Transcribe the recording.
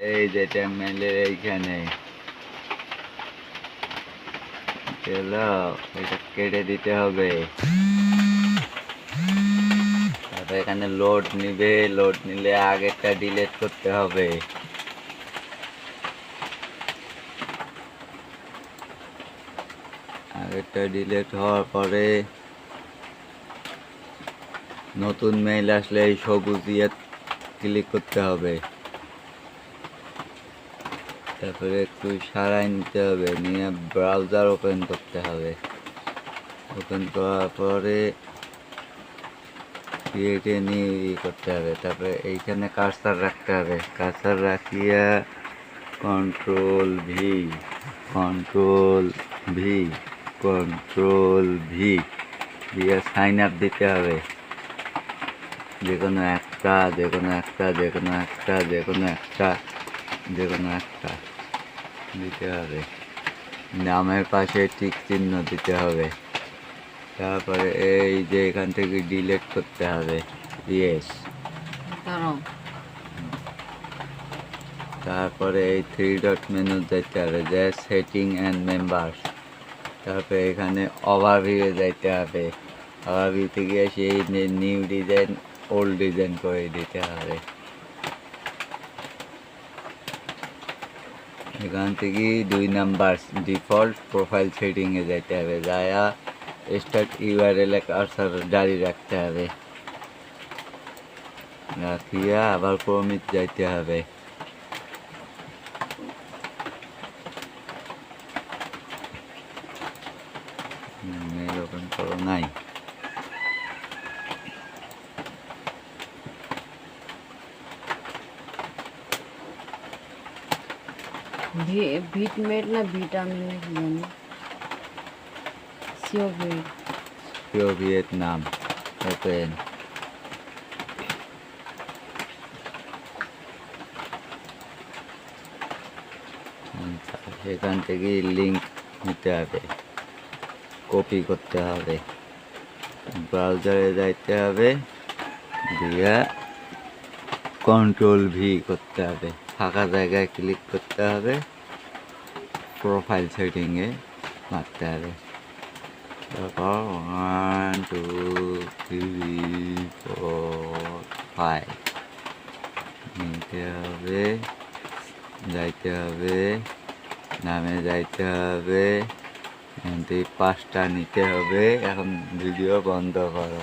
এই যে টার্মিনালের এইখানে গেল, এটা কেটে দিতে হবে। তারপর এখানে লোড নিবে, লোড নিলে আগেরটা ডিলিট করতে হবে। আগেরটা ডিলিট হওয়ার পরে নতুন মেইল আসলে এই সবুজ দিয়ে ক্লিক করতে হবে। তারপরে একটু সারাই নিতে হবে, নিয়ে ব্রাউজার ওপেন করতে হবে। ওপেন করার পরে ক্রিয়েটে নিয়ে করতে হবে। তারপরে এইখানে কার্সার রাখতে হবে, কার্সার রাখিয়া কন্ট্রোল ভি দিয়ে সাইন আপ দিতে হবে। যে কোনো একটা দিতে হবে। নামের পাশে টিক চিহ্ন দিতে হবে। তারপরে এই যে এখান থেকে ডিলিট করতে হবে, ইয়েস। তারপরে এই 3 ডট মেনু যেতে হবে, যে সেটিং অ্যান্ড মেম্বার্স। তারপরে এখানে ওভারভিউ যাইতে হবে। ওভারভিউতে গিয়ে সেই নিউ ডিজাইন ওল্ড ডিজাইন করে দিতে হবে। এখান থেকে 2 নাম্বার ডিফল্ট প্রোফাইল সেটিংয়ে যাইতে হবে, যায়া স্টার্ট ইউআরএল কার্সার জারি রাখতে হবে। রাখিয়া আবার প্রমিট যাইতে হবে। মেল ওপেন করো নাই। ভিটমেট না ভিটামিন না কি জানি, ভিয়েতনাম ওপেন। সেখান থেকে লিঙ্ক নিতে হবে, কপি করতে হবে, ব্রাউজারে যাইতে হবে, দিয়ে কন্ট্রোল ভি করতে হবে, ফাঁকা জায়গায় ক্লিক করতে হবে, প্রোফাইল সেটিংয়ে মারতে হবে। তারপর 1 2 3 4 5 নিতে হবে, যাইতে হবে, নামে যাইতে হবে, 5টা নিতে হবে। এখন ভিডিও বন্ধ করো।